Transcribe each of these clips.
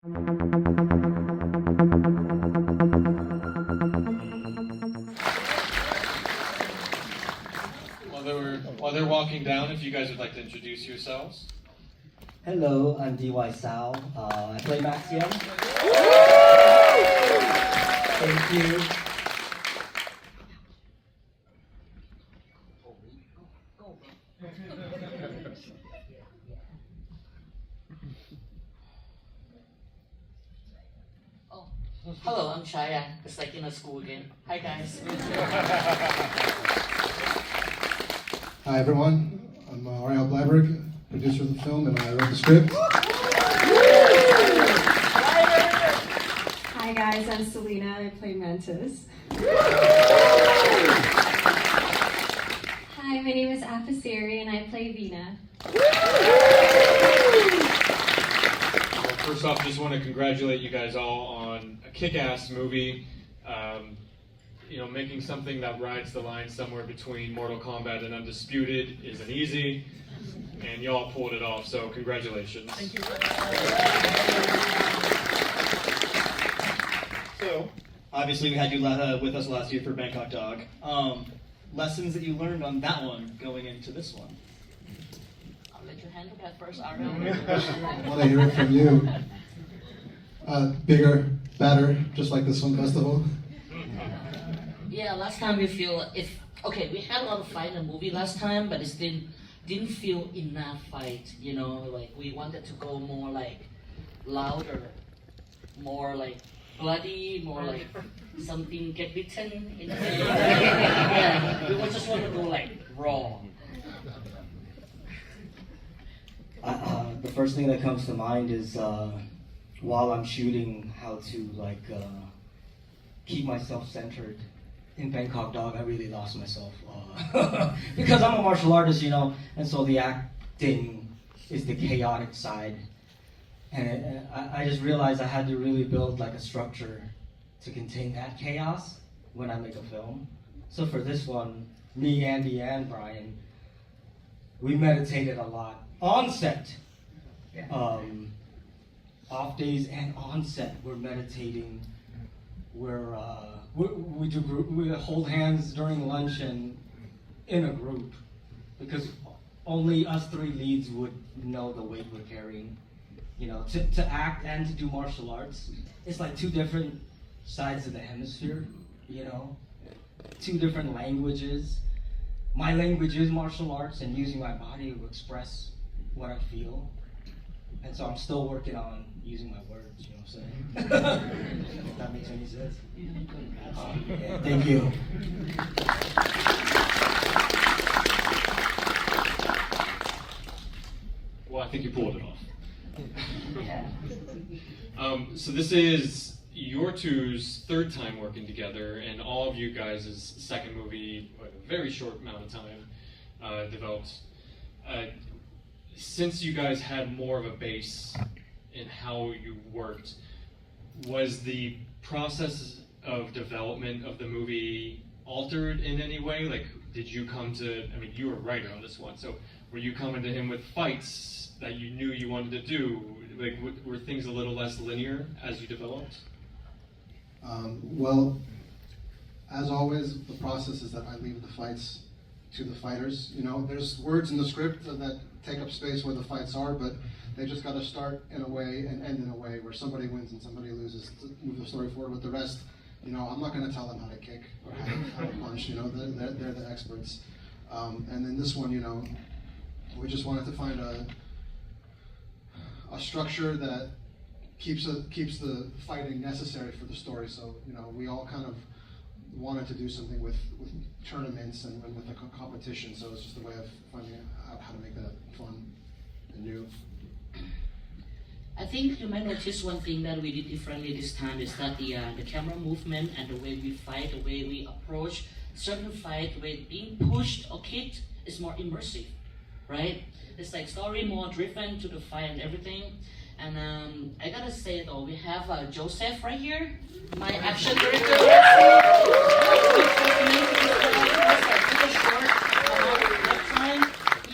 While they're walking down, if you guys would like to introduce yourselves. Hello, I'm DY Sao. I play Maxium. Thank you. Oh, hello, I'm Chaya. It's like in a school again. Hi, guys. Hi everyone, I'm Ariel Bleiberg, producer of the film, and I wrote the script. Hi guys, I'm Selina. I play Mantis. Hi, my name is Apasiri and I play Vina. Well, first off, just want to congratulate you guys all on a kick-ass movie. Making something that rides the line somewhere between Mortal Kombat and Undisputed isn't easy, and y'all pulled it off, so congratulations. Thank you. So, obviously we had you with us last year for Bangkok Dog. Lessons that you learned on that one going into this one? I'll let you handle that first, Ariel. I want to hear it from you. Bigger, better, just like this film festival. Yeah, last time we we had a lot of fight in the movie last time, but it didn't feel enough fight, like we wanted to go more like louder, more like bloody, more like something get bitten in the head. Yeah, we just want to go like raw. The first thing that comes to mind is while I'm shooting, how to keep myself centered. In Bangkok Dog, I really lost myself because I'm a martial artist, and so the acting is the chaotic side. And I just realized I had to really build a structure to contain that chaos when I make a film. So for this one, me, Andy, and Brian, we meditated a lot on set. Off days and on set, we're meditating. We hold hands during lunch and in a group, because only us three leads would know the weight we're carrying. To act and to do martial arts, it's like two different sides of the hemisphere, two different languages. My language is martial arts and using my body to express what I feel. And so I'm still working on using my words, you know what I'm saying? If that makes any sense. Yeah, thank you. Well, I think you pulled it off. So this is your two's third time working together, and all of you guys' second movie, a very short amount of time, developed. Since you guys had more of a base in how you worked, was the process of development of the movie altered in any way? Did you come to, you were a writer on this one, so were you coming to him with fights that you knew you wanted to do? Were things a little less linear as you developed? Well, as always, the process is that I leave the fights to the fighters. There's words in the script that take up space where the fights are, but they just got to start in a way and end in a way where somebody wins and somebody loses to move the story forward. With the rest, I'm not going to tell them how to kick or how to punch. They're the experts. And then this one, we just wanted to find a structure that keeps the fighting necessary for the story. So we all kind of wanted to do something with tournaments and with a competition. So it's just a way of finding out how to make that fun and new. I think you might notice one thing that we did differently this time is that the camera movement and the way we fight, the way we approach certain fight, the way being pushed or kicked is more immersive, right? It's like story more driven to the fight and everything. And I gotta say though, we have Joseph right here, my action director. He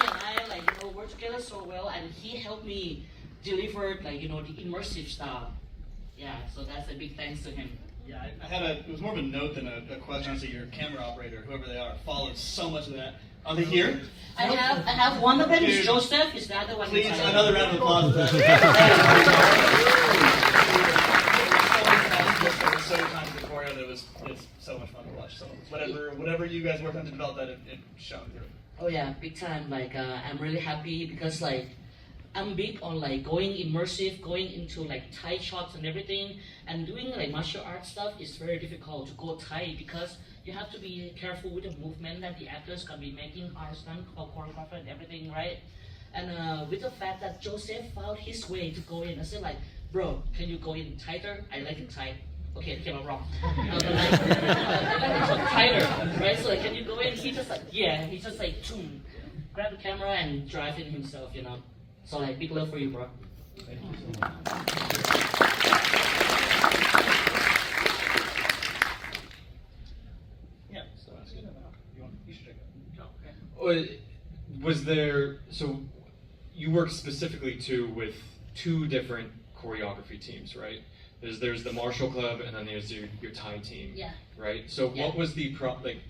and I work together so well, and he helped me delivered like the immersive style. Yeah, so that's a big thanks to him. Yeah, I had it was more of a note than a question. Honestly, your camera operator, whoever they are, followed so much of that. Are they here? I have one of them is Dude, Joseph. Is the other one? Please, is another round of applause. We're so kind of the choreo that it's so much fun to watch. So whatever you guys worked on to develop that, it shone through. Oh yeah, big time. Like I'm really happy because like I'm big on like going immersive, going into like tight shots and everything, and doing like martial arts stuff is very difficult to go tight because you have to be careful with the movement that the actors can be making, our stunt, choreographer, and everything, right? And with the fact that Joseph found his way to go in, I said like, bro, can you go in tighter? I like it tight. Okay, it came out wrong. But like, it's tighter, right? So like, can you go in? He just like, yeah, he just like, grab the camera and drive in himself, So like, big love for you, bro. Thank you so much. Yeah, so that's good. You should check it out. Okay. Was there, so you work specifically too with two different choreography teams, right? There's the martial club and then there's your Thai team, Yeah. right? So Yeah. what was the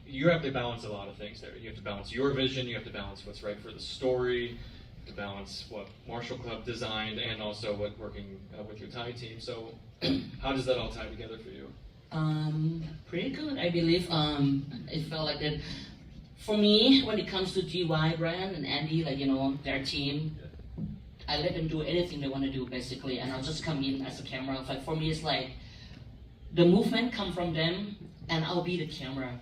you have to balance a lot of things there. You have to balance your vision, you have to balance what's right for the story, you have to balance what martial club designed and also what working with your Thai team. So how does that all tie together for you? Pretty good, I believe. It felt like that. For me, when it comes to DY, Brian and Andy, like their team, I let them do anything they want to do basically, and I'll just come in as a camera. Like for me, it's like the movement come from them, and I'll be the camera.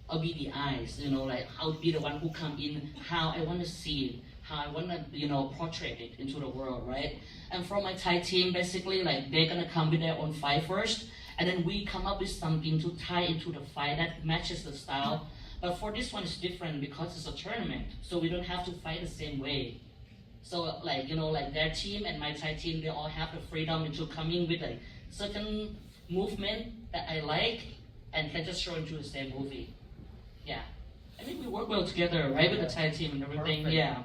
I'll be the eyes. Like I'll be the one who come in how I want to see it, how I want to portray it into the world, right? And from my Thai team, basically, like they're gonna come with their own fight first, and then we come up with something to tie into the fight that matches the style. But for this one, it's different because it's a tournament, so we don't have to fight the same way. So like like their team and my Thai team, they all have the freedom into coming with like certain movement that I like and can just show into the same movie. Yeah, I think we work well together, right, with the Thai team and everything. Perfect. Yeah.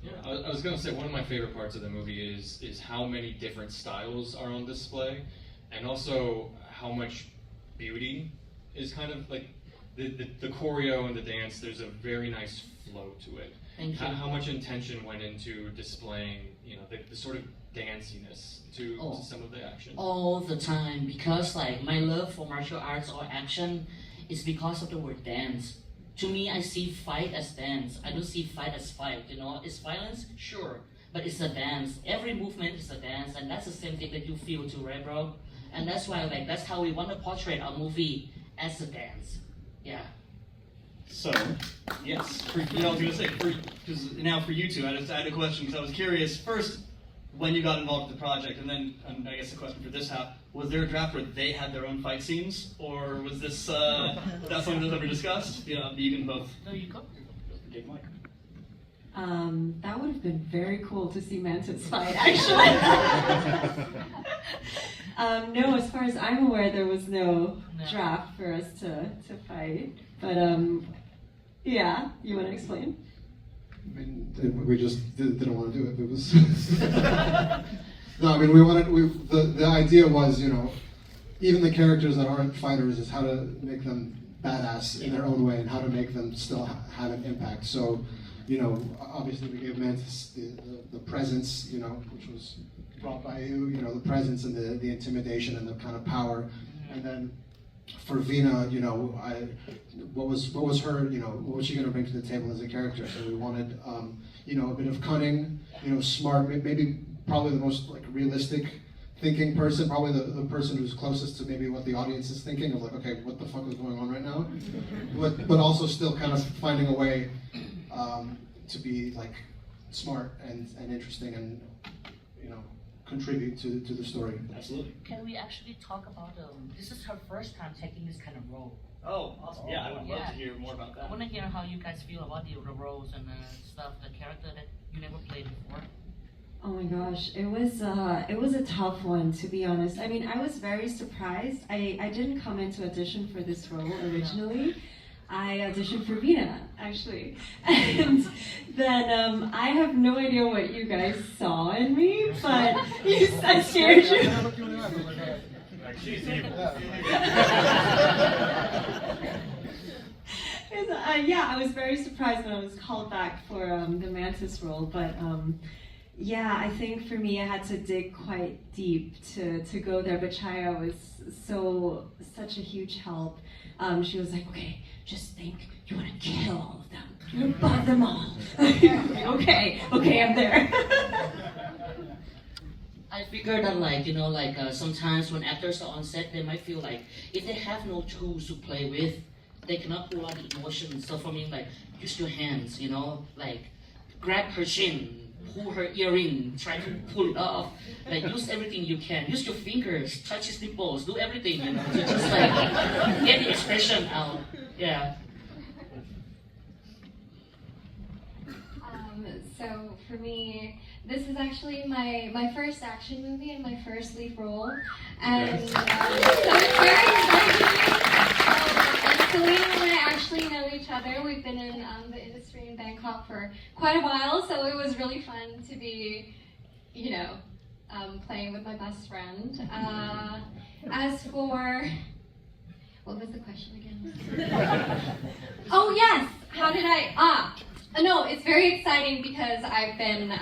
Yeah, I was gonna say one of my favorite parts of the movie is how many different styles are on display, and also how much beauty is kind of like the choreo and the dance. There's a very nice flow to it. Thank you. How much intention went into displaying, the sort of danciness to some of the action? All the time, because like my love for martial arts or action is because of the word dance. To me, I see fight as dance. I don't see fight as fight. It's violence, sure, but it's a dance. Every movement is a dance, and that's the same thing that you feel too, right, bro? And that's why, like, that's how we want to portray our movie as a dance. Yeah. So, yes, I was going to say, because now for you two, I had a question because I was curious, first, when you got involved with the project, and then I guess the question for this half, was there a draft where they had their own fight scenes, or was this, that something that was ever discussed? You can both. No, you go. Take Mike. That would have been very cool to see Mantis fight, actually. No, as far as I'm aware, there was no draft for us to fight. But yeah, you want to explain? I mean, we just didn't want to do it. It was no. I mean, the idea was, even the characters that aren't fighters is how to make them badass in their own way and how to make them still have an impact. So, obviously we gave Mantis the presence, which was brought by you, the presence and the intimidation and the kind of power, and then for Vina, what was her, what was she going to bring to the table as a character? So we wanted, a bit of cunning, smart, maybe probably the most like realistic thinking person, probably the person who's closest to maybe what the audience is thinking of, like, okay, what the fuck is going on right now? But also still kind of finding a way to be like smart and interesting and contribute to the story. Absolutely. Can we actually talk about this is her first time taking this kind of role. Oh, awesome. Yeah, I would love to hear more about that. I want to hear how you guys feel about the roles and stuff, the character that you never played before. Oh my gosh, it was a tough one, to be honest. I mean, I was very surprised. I didn't come into audition for this role originally. I auditioned for Vina, actually. And then I have no idea what you guys saw in me, but I scared you. She's evil. Yeah, I was very surprised when I was called back for the Mantis role, but yeah, I think for me I had to dig quite deep to go there, but Chaya was such a huge help. She was like, okay, just think, you want to kill all of them. You want to bug them all. okay, I'm there. I figured that, like, you know, like sometimes when actors are on set, they might feel like if they have no tools to play with, they cannot pull out the emotions. So for me, like, use your hands, you know, like grab her chin, pull her earring, try to pull it off. Like, use everything you can. Use your fingers, touch his nipples, do everything, you know, to just like get the expression out. Yeah. So for me, this is actually my first action movie and my first lead role, and so it's very exciting. And Selina and I actually know each other. We've been in the industry in Bangkok for quite a while, so it was really fun to be, you know, playing with my best friend. As for, what was the question again? Oh yes, how did I, no, it's very exciting because I've been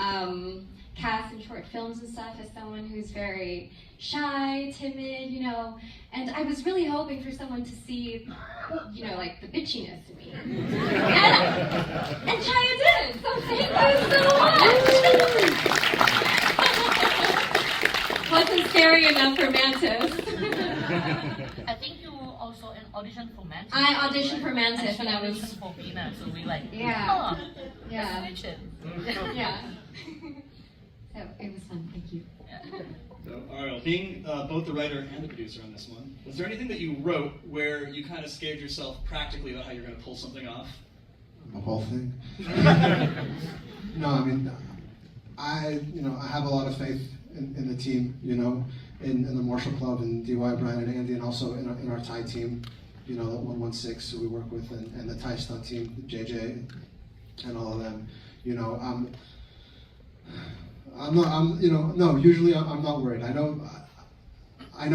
cast in short films and stuff as someone who's very shy, timid, you know, and I was really hoping for someone to see, you know, like the bitchiness in me. And Chaya did, so thank you so much. Wasn't scary enough for Mantis. I think you also auditioned for Mantis. I auditioned for Mantis when I was... auditioned for Vina, so we like, Yeah. oh, Yeah. let's switch it. Yeah. So it was fun, thank you. So, Ariel, being both the writer and the producer on this one, was there anything that you wrote where you kind of scared yourself practically about how you're going to pull something off? The whole thing. No, I mean, I have a lot of faith in the team, you know, in the Marshall Club and DY, Brian and Andy, and also in our Thai team, you know, the 116 who we work with, and the Thai stunt team, JJ, and all of them. You know, usually I'm not worried. I know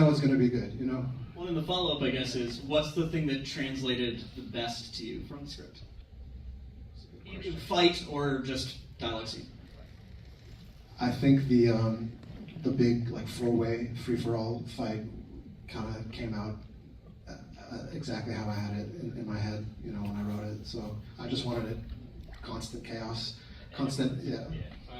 it's going to be good, you know. Well, then the follow-up, I guess, is what's the thing that translated the best to you from the script? Fight or just dialogue scene? I think the big like four-way free-for-all fight kind of came out exactly how I had it in my head, you know, when I wrote it. So I just wanted it constant chaos, constant, yeah.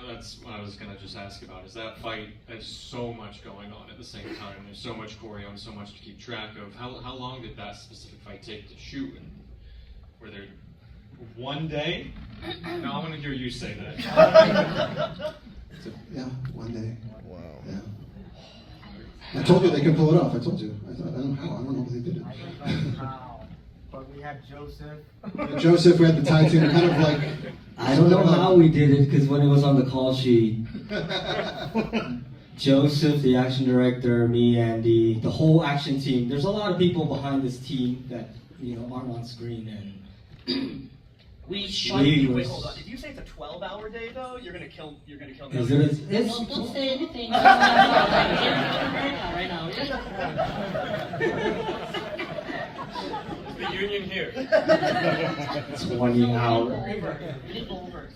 That's what I was gonna just ask about. Is that fight? There's so much going on at the same time. There's so much choreo and so much to keep track of. How long did that specific fight take to shoot? And were there one day? No, I want to hear you say that. Yeah, one day. Wow. Yeah. I told you they can pull it off. I told you. I don't know how. I don't know if they did it. I don't know how, but we had Joseph. Joseph, we had the Thai team, kind of like. I don't know how we did it because when it was on the call sheet, Joseph, the action director, me, Andy, the whole action team. There's a lot of people behind this team that aren't on screen, and we shot. Wait, hold on. Did you say it's a 12-hour day though? You're gonna kill. Is it? Don't say anything. Right now. The union here. 20 hours.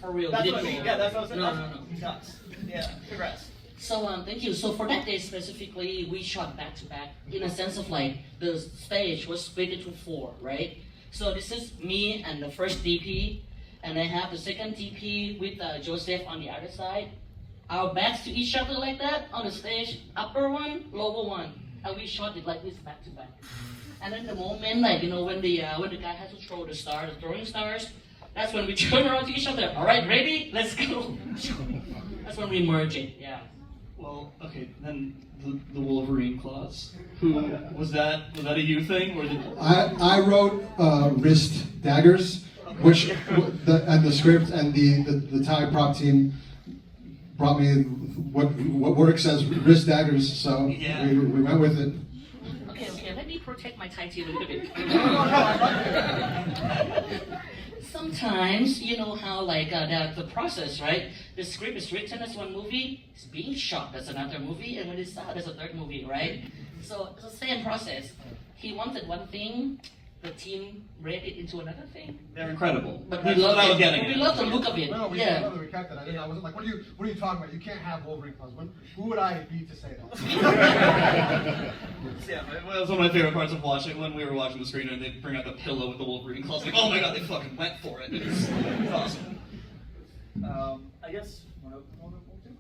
For real. That's what I mean. Yeah, that's what I was saying. No. Nuts. Yeah. Congrats. So thank you. So for that day specifically, we shot back to back in a sense of like the stage was split into 4, right? So this is me and the first DP, and I have the second DP with Joseph on the other side. Our backs to each other like that on the stage, upper one, lower one, and we shot it like this back to back. And then the moment, like when the guy has to throw the throwing stars, that's when we turn around to each other. All right, ready? Let's go. That's when we merge it. Yeah. Well, okay, then the Wolverine claws. Who was that? Was that a you thing, or did I wrote wrist daggers, which and the script and the Thai prop team brought me what works as wrist daggers, so Yeah. we went with it. Okay, let me protect my Thai tea a little bit. Sometimes, you know how like the process, right? The script is written as one movie, it's being shot as another movie, and when it's out, there's a third movie, right? So it's the same process. He wanted one thing, the team read it into another thing. They're incredible. But we That's love what I was it. getting We at. love the look of it. No, we Yeah. kept it. I wasn't like, what are you talking about? You can't have Wolverine claws. Who would I be to say that? Yeah, it was one of my favorite parts of watching when we were watching the screen and they'd bring out the pillow with the Wolverine claws. Like, oh my god, they fucking went for it. It's awesome. I guess one or two?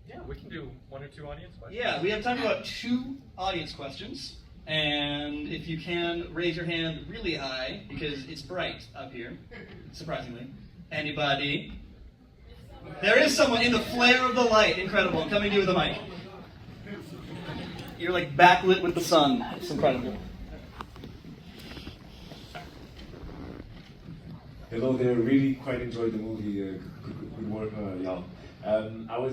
Yeah, we can do 1 or 2 audience questions. Yeah, we have time for about 2 audience questions. And if you can, raise your hand really high because it's bright up here, surprisingly. Anybody? There is someone in the flare of the light. Incredible. I'm coming to you with a mic. You're like backlit with the sun. It's incredible. Hello there. Really quite enjoyed the movie. Good work, y'all. I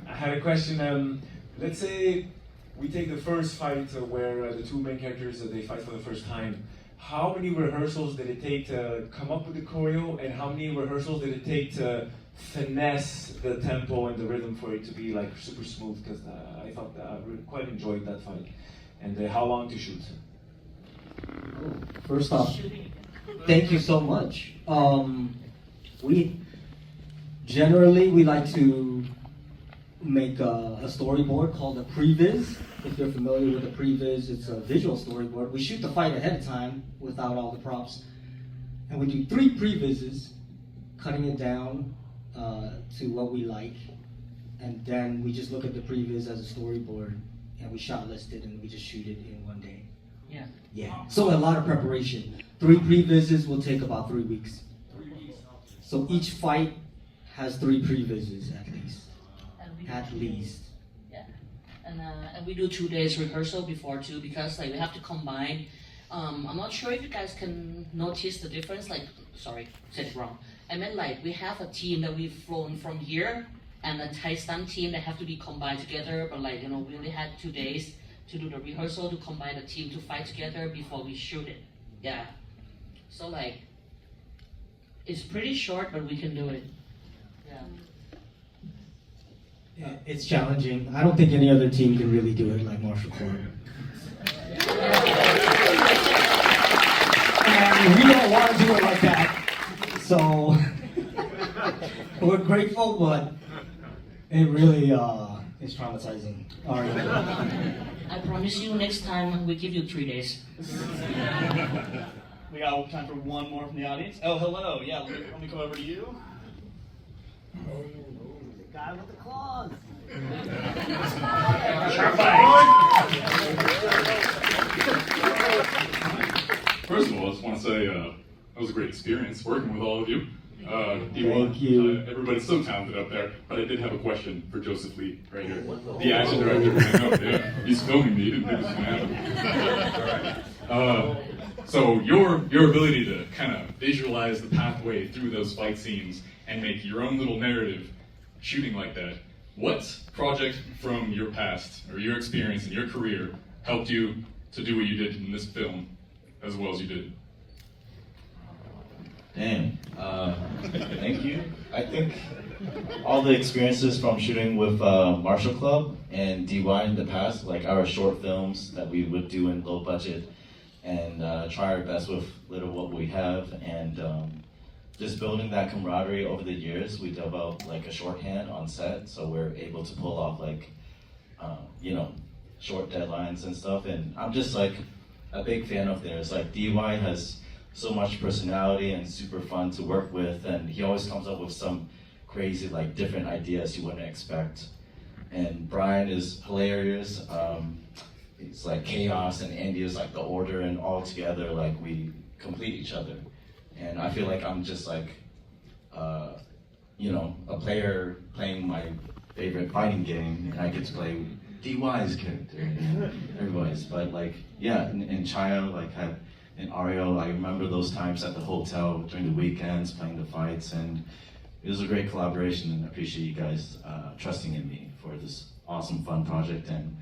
had a question. Let's say we take the first fight where the 2 main characters they fight for the first time. How many rehearsals did it take to come up with the choreo, and how many rehearsals did it take to finesse the tempo and the rhythm for it to be like super smooth? Because I thought I really quite enjoyed that fight. And how long to shoot? First off, thank you so much. We like to make a storyboard called a previs. If you're familiar with a previs, it's a visual storyboard. We shoot the fight ahead of time without all the props. And we do 3 previses, cutting it down to what we like. And then we just look at the previs as a storyboard and we shot list it and we just shoot it in one day. Yeah. Yeah. So a lot of preparation. 3 previses will take about 3 weeks. So each fight has 3 previses at least. At least. Yeah. And we do 2 days rehearsal before too because like we have to combine. I'm not sure if you guys can notice the difference. Like, sorry, said it wrong. I meant like we have a team that we've flown from here and a Thai stunt team that have to be combined together. But like, you know, we only had 2 days to do the rehearsal to combine the team to fight together before we shoot it. Yeah. So like, it's pretty short, but we can do it. Yeah. It's challenging. I don't think any other team can really do it like Martial Corps. And we don't want to do it like that. So we're grateful, but it really is traumatizing. I promise you next time we give you 3 days. We got time for 1 more from the audience. Oh, hello. Yeah, let me come over to you. Guy with the claws. First of all, I just want to say that was a great experience working with all of you. Thank you. Everybody's so talented up there, but I did have a question for Joseph Lee right here, the action director. I know, yeah, he's filming me. He didn't think this was going to happen. So your ability to kind of visualize the pathway through those fight scenes and make your own little narrative shooting like that, what project from your past or your experience in your career helped you to do what you did in this film as well as you did? Damn. Thank you. I think all the experiences from shooting with Martial Club and DY in the past, like our short films that we would do in low budget and try our best with little what we have, and just building that camaraderie over the years, we developed like a shorthand on set, so we're able to pull off like, short deadlines and stuff. And I'm just like a big fan of theirs. Like DY has so much personality and super fun to work with, and he always comes up with some crazy like different ideas you wouldn't expect. And Brian is hilarious. It's like chaos, and Andy is like the order, and all together like we complete each other. And I feel like I'm just like, a player playing my favorite fighting game, and I get to play DY's character, everybody's. But like, yeah, and Chaya, like and Ariel, I remember those times at the hotel during the weekends playing the fights, and it was a great collaboration, and I appreciate you guys trusting in me for this awesome, fun project. And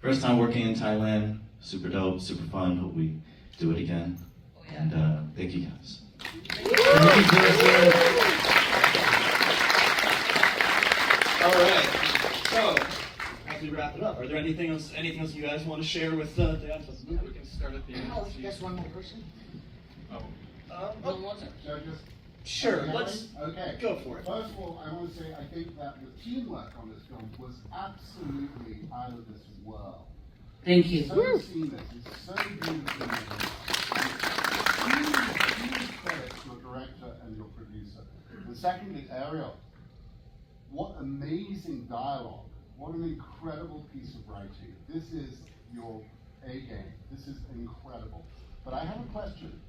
first time working in Thailand, super dope, super fun. Hope we do it again. And thank you guys. All right. So, as we wrap it up, are there anything else you guys want to share with the audience? We can start at the end. Oh, just one more person? One more. Sure, let's go for it. First of all, I want to say I think that the teamwork on this film was absolutely out of this world. Thank you. So seamless, it's so beautiful. Huge credit to your director and your producer. And secondly, Ariel, what amazing dialogue. What an incredible piece of writing. This is your A game. This is incredible. But I have a question.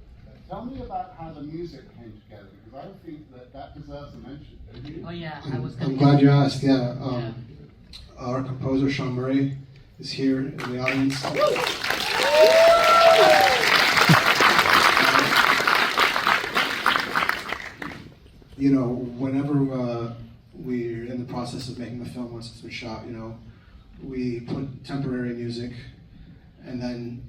Tell me about how the music came together, because I think that deserves a mention, don't you? Oh yeah, I'm glad you asked. Yeah, our composer Sean Murray is here in the audience. You know, whenever we're in the process of making the film, once it's been shot, you know, we put temporary music, and then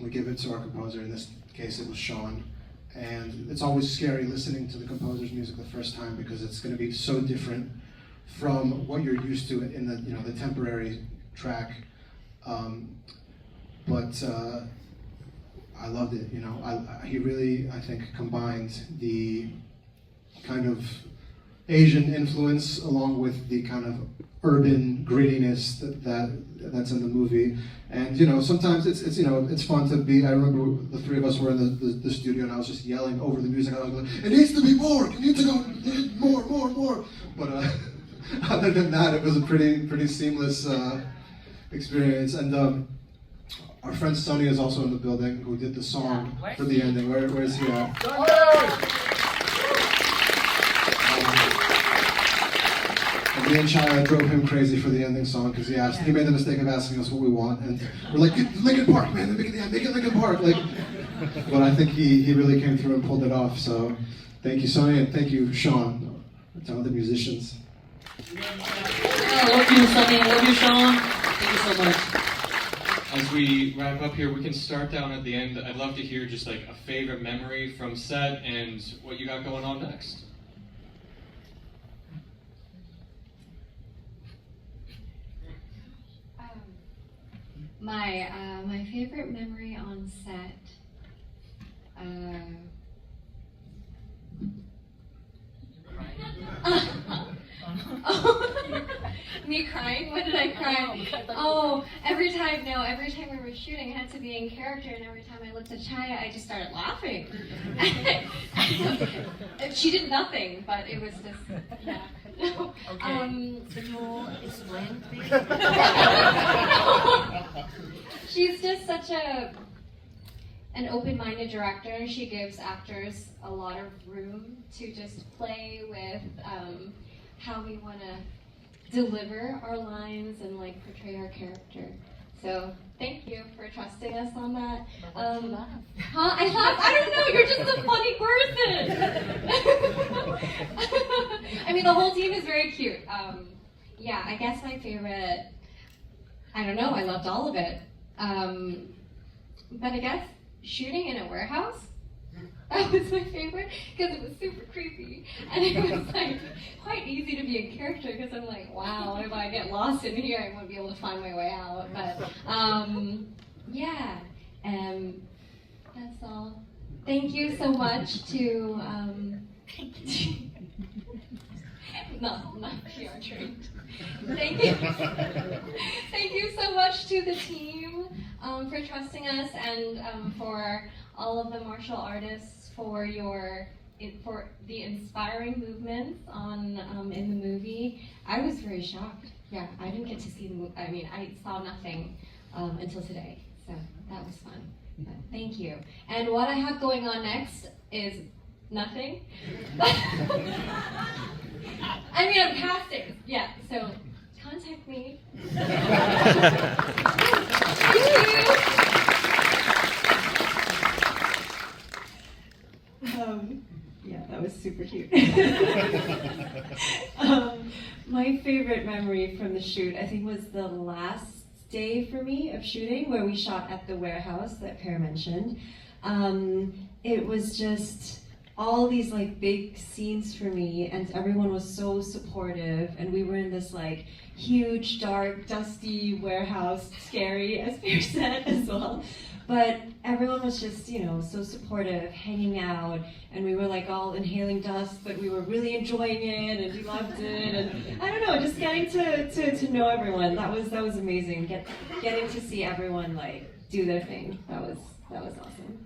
we give it to our composer. In this case, it was Sean. And it's always scary listening to the composer's music the first time, because it's going to be so different from what you're used to in the, you know, the temporary track. But I loved it. You know, he really, I think, combined the kind of Asian influence along with the kind of urban grittiness that's in the movie. And you know, sometimes it's you know, it's fun to be. I remember the three of us were in the studio, and I was just yelling over the music. I was like, "It needs to be more. It needs to go more." But other than that, it was a pretty seamless experience. And our friend Sonny is also in the building, who did the song for the ending. Where is he at? Me and Chaya drove him crazy for the ending song, because he made the mistake of asking us what we want, and we're like, Linkin Park, man, make it Linkin Park, like. But I think he really came through and pulled it off. So thank you, Sonny, and thank you, Sean, the talented musicians. I love you, Sonny. I love you, Sean. Thank you so much. As we wrap up here, we can start down at the end. I'd love to hear just like a favorite memory from set and what you got going on next. My favorite memory on set. Me crying? When did I cry? Oh, every time we were shooting, I had to be in character, and every time I looked at Chaya, I just started laughing. She did nothing, but it was just, yeah. Can you explain, please? She's just such an open-minded director. She gives actors a lot of room to just play with how we want to deliver our lines and like portray our character. So thank you for trusting us on that. I laugh. I don't know. You're just a funny person. I mean, the whole team is very cute. Yeah, I guess my favorite. I don't know. I loved all of it. But I guess shooting in a warehouse. That was my favorite because it was super creepy, and it was like quite easy to be in character because I'm like, wow, if I get lost in here, I won't be able to find my way out. But yeah, that's all. Thank you so much to not PR trained. Thank you. Thank you so much to the team for trusting us, and for all of the martial artists for the inspiring movements on in the movie. I was very shocked. Yeah, I didn't get to see the movie. I mean, I saw nothing until today, so that was fun. But thank you. And what I have going on next is nothing. I mean, I'm casting. Yeah, so contact me. Thank you. Yeah, that was super cute. My favorite memory from the shoot, I think, was the last day for me of shooting, where we shot at the warehouse that Per mentioned. It was just all these like big scenes for me, and everyone was so supportive, and we were in this like huge, dark, dusty warehouse, scary, as Per said as well. But everyone was just, you know, so supportive, hanging out, and we were like all inhaling dust, but we were really enjoying it, and we loved it, and I don't know, just getting to know everyone. That was amazing. Getting to see everyone like do their thing. That was awesome.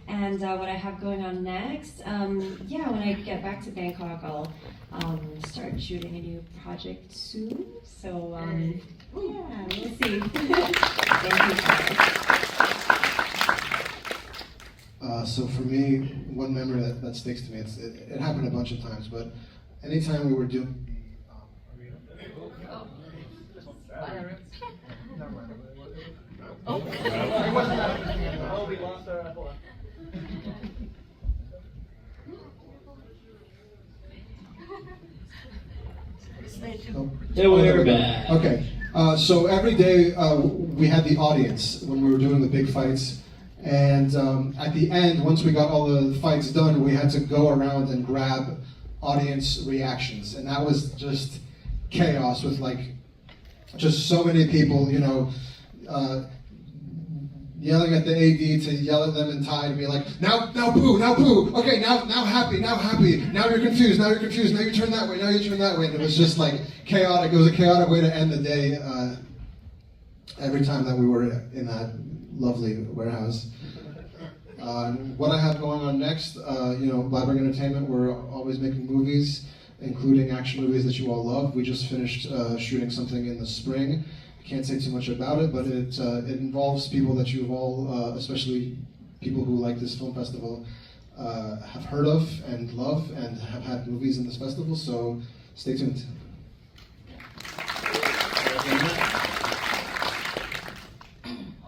And what I have going on next, yeah, when I get back to Bangkok, I'll start shooting a new project soon. So yeah, we'll see. Thank you. So for me, one memory that sticks to me, it happened a bunch of times, but anytime we were doing we lost our. Yeah, we're back. Okay, so every day we had the audience when we were doing the big fights, and at the end, once we got all the fights done, we had to go around and grab audience reactions, and that was just chaos with like just so many people, you know, yelling at the AD to yell at them in Thai to be like, now poo, okay, now happy, now you're confused, now you turn that way, and it was just like chaotic. It was a chaotic way to end the day every time that we were in that lovely warehouse. What I have going on next, you know, Blackberg Entertainment, we're always making movies, including action movies that you all love. We just finished shooting something in the spring. Can't say too much about it, but it involves people that you've all, especially people who like this film festival, have heard of and love and have had movies in this festival, so stay tuned.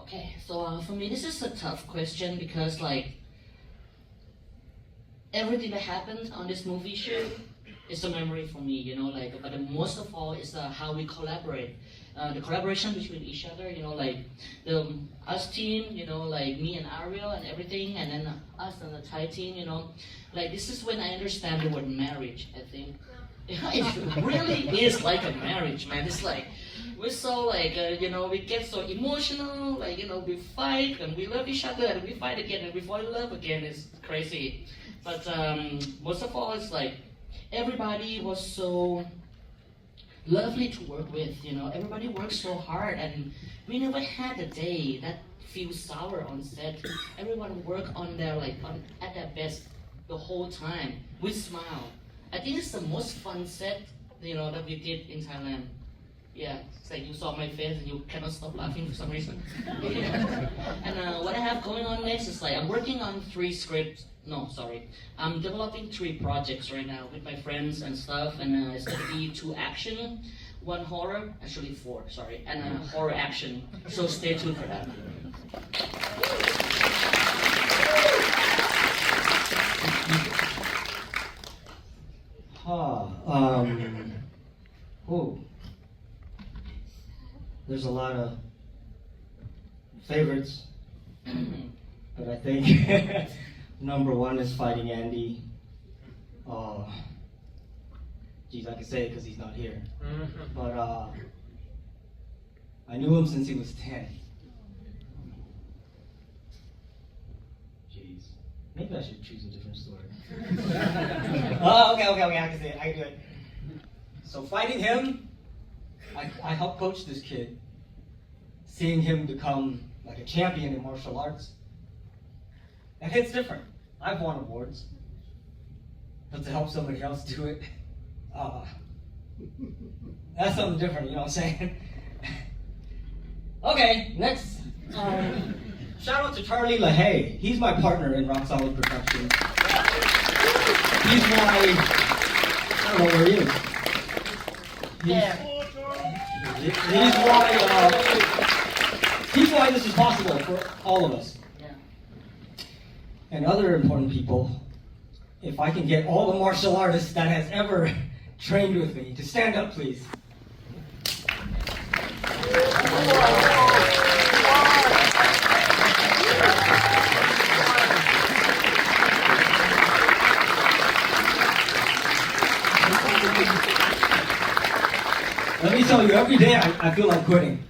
Okay, so for me this is a tough question because like everything that happened on this movie shoot is a memory for me, you know, like, but most of all is how we collaborate. The collaboration between each other, you know, like us team, you know, like me and Ariel and everything, and then us and the Thai team, you know, like this is when I understand the word marriage, I think. It really is like a marriage, man. It's like, we're so like, you know, we get so emotional, like, you know, we fight and we love each other and we fight again and we fall in love again. It's crazy. But most of all, it's like, everybody was so lovely to work with, you know. Everybody worked so hard, and we never had a day that feels sour on set. Everyone worked on their at their best the whole time with smile. I think it's the most fun set, you know, that we did in Thailand. Yeah, it's like you saw my face and you cannot stop laughing for some reason. Yeah. And what I have going on next is like I'm working on 3 scripts. No, sorry. I'm developing 3 projects right now with my friends and stuff, and it's gonna be 2 action, 1 horror, actually 4, sorry, and horror action. So stay tuned for that. There's a lot of favorites, but I think number 1 is fighting Andy. Geez, I can say it because he's not here. But I knew him since he was 10. Jeez, maybe I should choose a different story. Okay, I can say it. I can do it. So fighting him, I helped coach this kid. Seeing him become like a champion in martial arts, that hits different. I've won awards, but to help somebody else do it, that's something different, you know what I'm saying? Okay, next. Shout out to Charlie LaHaye. He's my partner in Rock Solid Productions. He's why, I don't know where he is. He's why this is possible for all of us. And other important people, if I can get all the martial artists that has ever trained with me to stand up, please. Let me tell you, every day I feel like quitting.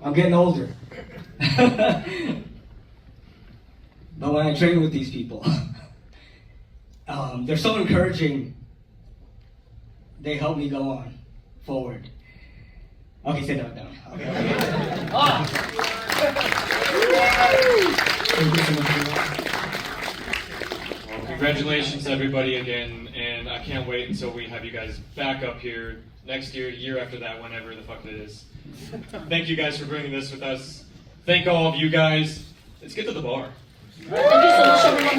I'm getting older. But when I train with these people, they're so encouraging. They help me go on forward. Okay, sit down. Okay. Well, congratulations everybody again, and I can't wait until we have you guys back up here next year, year after that, whenever the fuck it is. Thank you guys for bringing this with us. Thank all of you guys. Let's get to the bar. Thank you so much, everyone.